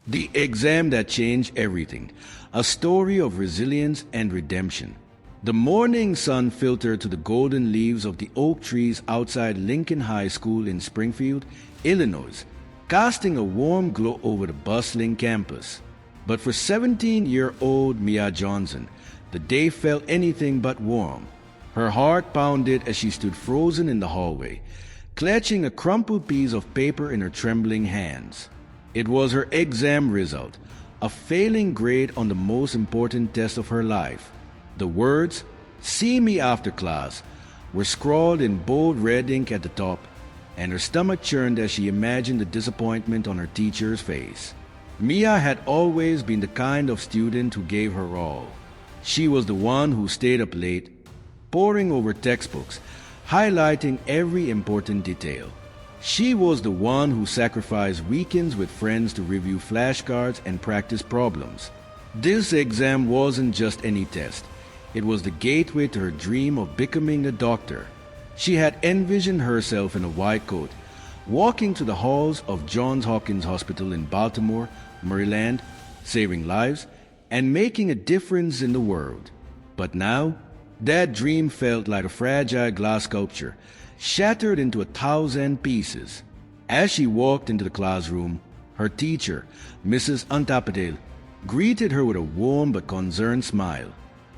The exam that changed everything. A story of resilience and redemption. The morning sun filtered to the golden leaves of the oak trees outside Lincoln High School in Springfield, Illinois, casting a warm glow over the bustling campus. But for 17-year-old Mia Johnson, the day felt anything but warm. Her heart pounded as she stood frozen in the hallway, clutching a crumpled piece of paper in her trembling hands. It was her exam result, a failing grade on the most important test of her life. The words, "See me after class," were scrawled in bold red ink at the top, and her stomach churned as she imagined the disappointment on her teacher's face. Mia had always been the kind of student who gave her all. She was the one who stayed up late, poring over textbooks, highlighting every important detail. She was the one who sacrificed weekends with friends to review flashcards and practice problems. This exam wasn't just any test. It was the gateway to her dream of becoming a doctor. She had envisioned herself in a white coat, walking to the halls of Johns Hopkins Hospital in Baltimore, Maryland, saving lives and making a difference in the world. But now, that dream felt like a fragile glass sculpture, shattered into 1,000 pieces. As she walked into the classroom, her teacher, Mrs. Antapatel, greeted her with a warm but concerned smile.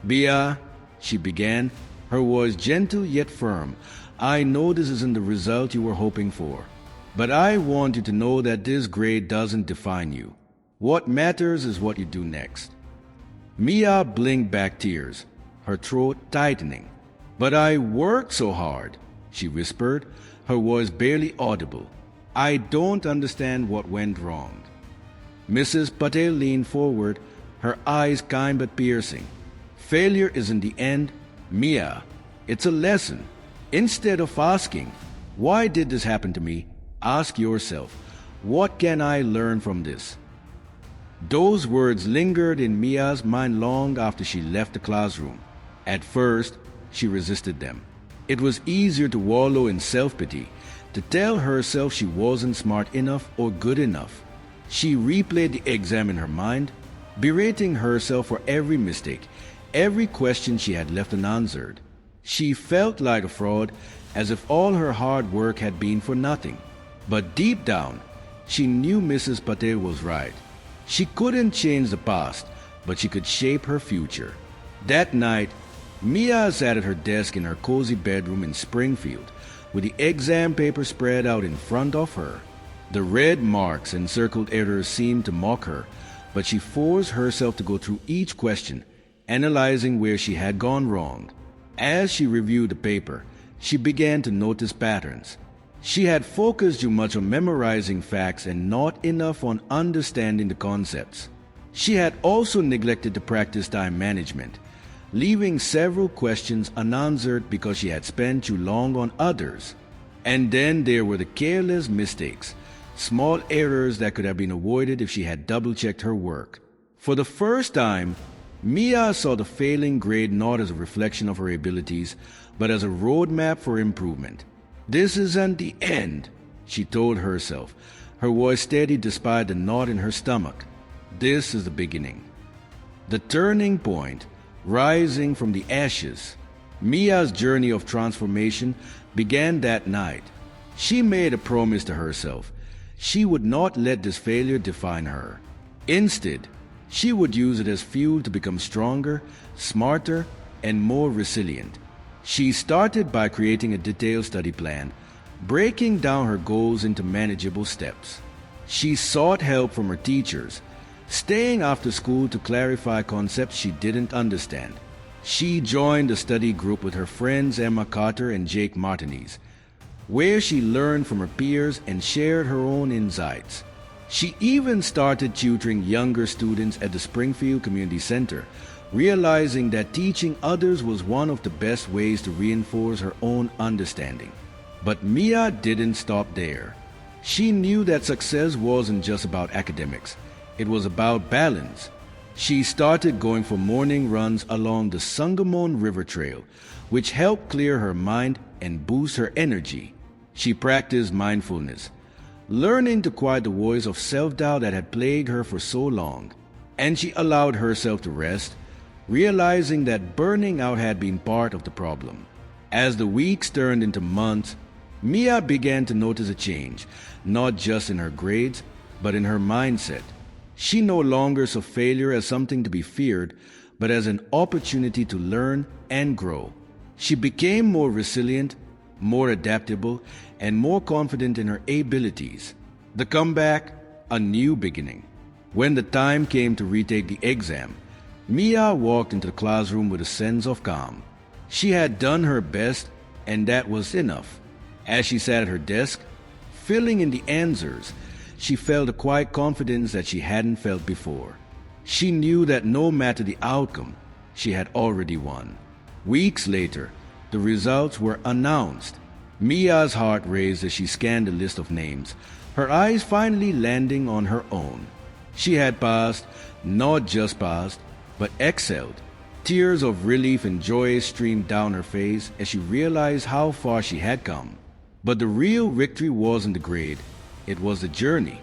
"Bia," she began, her voice gentle yet firm, "I know this isn't the result you were hoping for, but I want you to know that this grade doesn't define you. What matters is what you do next." Mia blinked back tears, her throat tightening. "But I worked so hard," she whispered, her voice barely audible. "I don't understand what went wrong." Mrs. Patel leaned forward, her eyes kind but piercing. "Failure isn't the end, Mia. It's a lesson. Instead of asking, 'Why did this happen to me?' ask yourself, 'What can I learn from this?'" Those words lingered in Mia's mind long after she left the classroom. At first, she resisted them. It was easier to wallow in self-pity, to tell herself she wasn't smart enough or good enough. She replayed the exam in her mind, berating herself for every mistake, every question she had left unanswered. She felt like a fraud, as if all her hard work had been for nothing. But deep down, she knew Mrs. Patel was right. She couldn't change the past, but she could shape her future. That night, Mia sat at her desk in her cozy bedroom in Springfield, with the exam paper spread out in front of her. The red marks and circled errors seemed to mock her, but she forced herself to go through each question, analyzing where she had gone wrong. As she reviewed the paper, she began to notice patterns. She had focused too much on memorizing facts and not enough on understanding the concepts. She had also neglected to practice time management, leaving several questions unanswered because she had spent too long on others. And then there were the careless mistakes, small errors that could have been avoided if she had double-checked her work. For the first time, Mia saw the failing grade not as a reflection of her abilities, but as a roadmap for improvement. "This isn't the end," she told herself, her voice steady despite the knot in her stomach. "This is the beginning." The turning point, rising from the ashes. Mia's journey of transformation began that night. She made a promise to herself. She would not let this failure define her. Instead, she would use it as fuel to become stronger, smarter, and more resilient. She started by creating a detailed study plan, breaking down her goals into manageable steps. She sought help from her teachers, staying after school to clarify concepts she didn't understand. She joined a study group with her friends Emma Carter and Jake Martinez, where she learned from her peers and shared her own insights. She even started tutoring younger students at the Springfield Community Center, realizing that teaching others was one of the best ways to reinforce her own understanding. But Mia didn't stop there. She knew that success wasn't just about academics. It was about balance. She started going for morning runs along the Sangamon River Trail, which helped clear her mind and boost her energy. She practiced mindfulness, learning to quiet the voice of self-doubt that had plagued her for so long. And she allowed herself to rest, realizing that burning out had been part of the problem. As the weeks turned into months, Mia began to notice a change, not just in her grades, but in her mindset. She no longer saw failure as something to be feared, but as an opportunity to learn and grow. She became more resilient, more adaptable, and more confident in her abilities. The comeback, a new beginning. When the time came to retake the exam, Mia walked into the classroom with a sense of calm. She had done her best, and that was enough. As she sat at her desk, filling in the answers, she felt a quiet confidence that she hadn't felt before. She knew that no matter the outcome, she had already won. Weeks later, the results were announced. Mia's heart raced as she scanned the list of names, her eyes finally landing on her own. She had passed, not just passed, but excelled. Tears of relief and joy streamed down her face as she realized how far she had come. But the real victory wasn't the grade, it was the journey.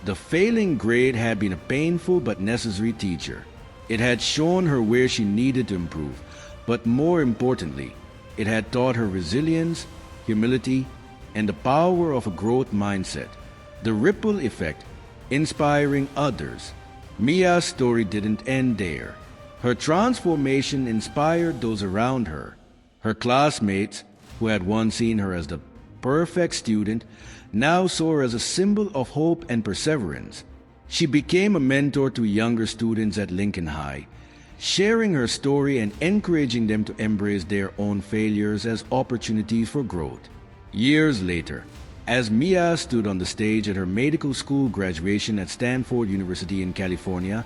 The failing grade had been a painful but necessary teacher. It had shown her where she needed to improve, but more importantly, it had taught her resilience, humility, and the power of a growth mindset. The ripple effect, inspiring others. Mia's story didn't end there. Her transformation inspired those around her. Her classmates, who had once seen her as the perfect student, now saw her as a symbol of hope and perseverance. She became a mentor to younger students at Lincoln High, sharing her story and encouraging them to embrace their own failures as opportunities for growth. Years later, as Mia stood on the stage at her medical school graduation at Stanford University in California,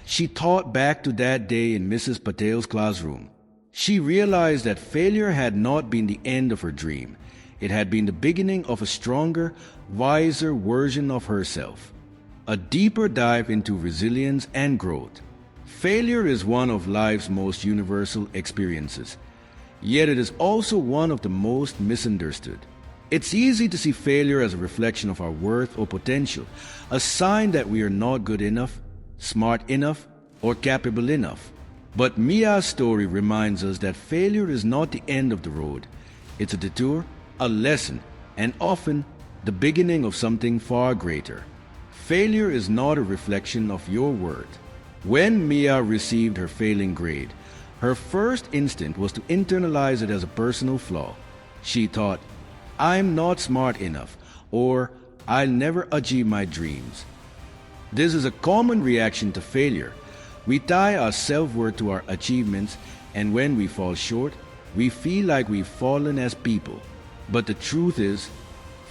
she thought back to that day in Mrs. Patel's classroom. She realized that failure had not been the end of her dream. It had been the beginning of a stronger, wiser version of herself. A deeper dive into resilience and growth. Failure is one of life's most universal experiences, yet it is also one of the most misunderstood. It's easy to see failure as a reflection of our worth or potential, a sign that we are not good enough, smart enough, or capable enough. But Mia's story reminds us that failure is not the end of the road. It's a detour, a lesson, and often the beginning of something far greater. Failure is not a reflection of your worth. When Mia received her failing grade, her first instinct was to internalize it as a personal flaw. She thought, "I'm not smart enough," or "I'll never achieve my dreams." This is a common reaction to failure. We tie our self-worth to our achievements, and when we fall short, we feel like we've fallen as people. But the truth is,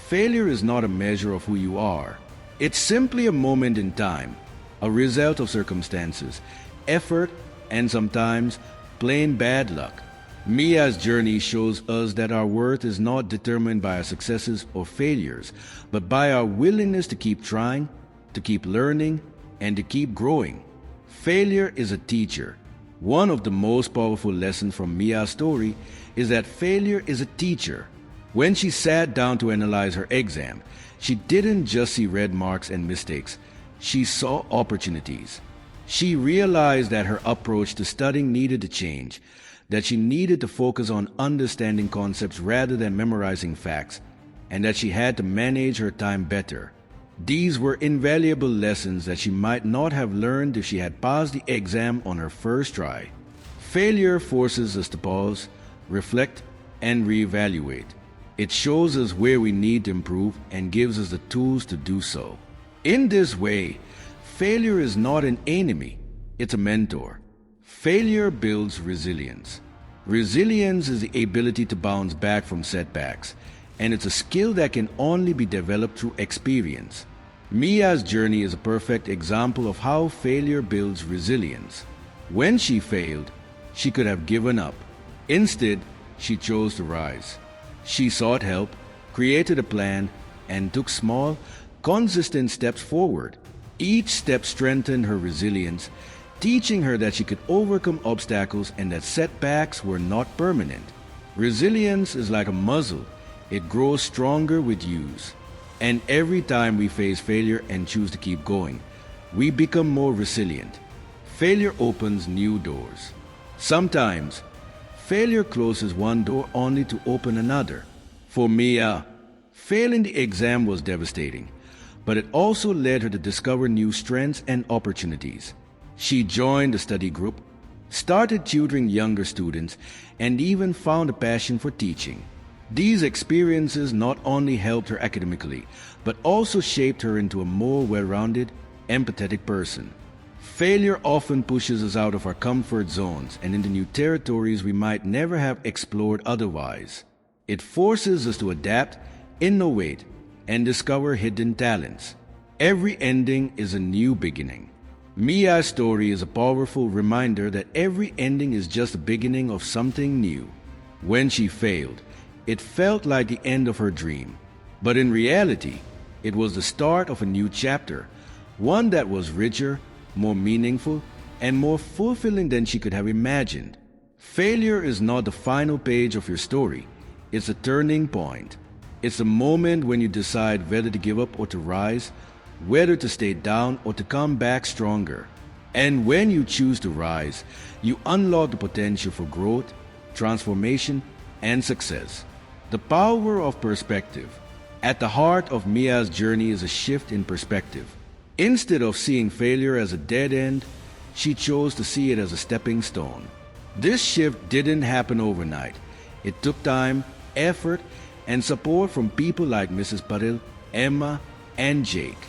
failure is not a measure of who you are. It's simply a moment in time, a result of circumstances, effort, and sometimes plain bad luck. Mia's journey shows us that our worth is not determined by our successes or failures, but by our willingness to keep trying, to keep learning, and to keep growing. Failure is a teacher. One of the most powerful lessons from Mia's story is that failure is a teacher. When she sat down to analyze her exam, she didn't just see red marks and mistakes. She saw opportunities. She realized that her approach to studying needed to change, that she needed to focus on understanding concepts rather than memorizing facts, and that she had to manage her time better. These were invaluable lessons that she might not have learned if she had passed the exam on her first try. Failure forces us to pause, reflect, and reevaluate. It shows us where we need to improve and gives us the tools to do so. In this way, failure is not an enemy, it's a mentor. Failure builds resilience. Resilience is the ability to bounce back from setbacks, and it's a skill that can only be developed through experience. Mia's journey is a perfect example of how failure builds resilience. When she failed, she could have given up. Instead, she chose to rise. She sought help, created a plan, and took small, consistent steps forward. Each step strengthened her resilience, teaching her that she could overcome obstacles and that setbacks were not permanent. Resilience is like a muscle. It grows stronger with use. And every time we face failure and choose to keep going, we become more resilient. Failure opens new doors. Sometimes, failure closes one door only to open another. For Mia, failing the exam was devastating, but it also led her to discover new strengths and opportunities. She joined a study group, started tutoring younger students, and even found a passion for teaching. These experiences not only helped her academically, but also shaped her into a more well-rounded, empathetic person. Failure often pushes us out of our comfort zones and into new territories we might never have explored otherwise. It forces us to adapt, innovate, and discover hidden talents. Every ending is a new beginning. Mia's story is a powerful reminder that every ending is just the beginning of something new. When she failed, it felt like the end of her dream. But in reality, it was the start of a new chapter, one that was richer, more meaningful, and more fulfilling than she could have imagined. Failure is not the final page of your story. It's a turning point. It's a moment when you decide whether to give up or to rise, whether to stay down or to come back stronger. And when you choose to rise, you unlock the potential for growth, transformation, and success. The power of perspective. At the heart of Mia's journey is a shift in perspective. Instead of seeing failure as a dead end, she chose to see it as a stepping stone. This shift didn't happen overnight. It took time, effort, and support from people like Mrs. Patil, Emma, and Jake.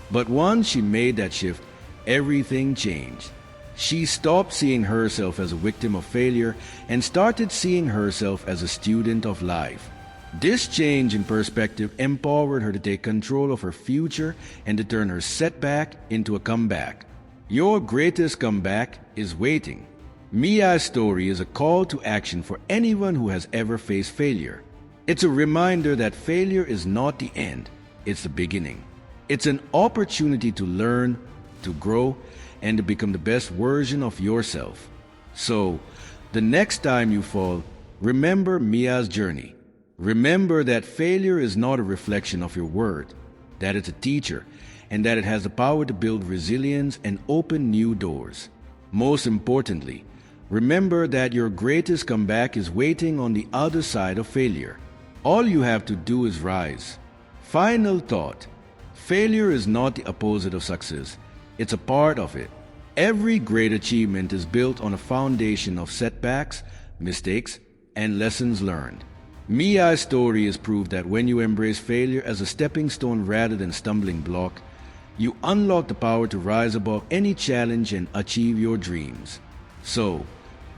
But once she made that shift, everything changed. She stopped seeing herself as a victim of failure and started seeing herself as a student of life. This change in perspective empowered her to take control of her future and to turn her setback into a comeback. Your greatest comeback is waiting. Mia's story is a call to action for anyone who has ever faced failure. It's a reminder that failure is not the end, it's the beginning. It's an opportunity to learn, to grow, and to become the best version of yourself. So, the next time you fall, remember Mia's journey. Remember that failure is not a reflection of your worth, that it's a teacher, and that it has the power to build resilience and open new doors. Most importantly, remember that your greatest comeback is waiting on the other side of failure. All you have to do is rise. Final thought. Failure is not the opposite of success. It's a part of it. Every great achievement is built on a foundation of setbacks, mistakes, and lessons learned. Mia's story is proof that when you embrace failure as a stepping stone rather than stumbling block, you unlock the power to rise above any challenge and achieve your dreams. So,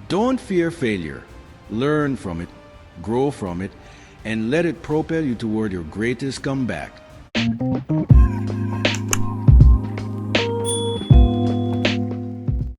don't fear failure. Learn from it, grow from it, and let it propel you toward your greatest comeback.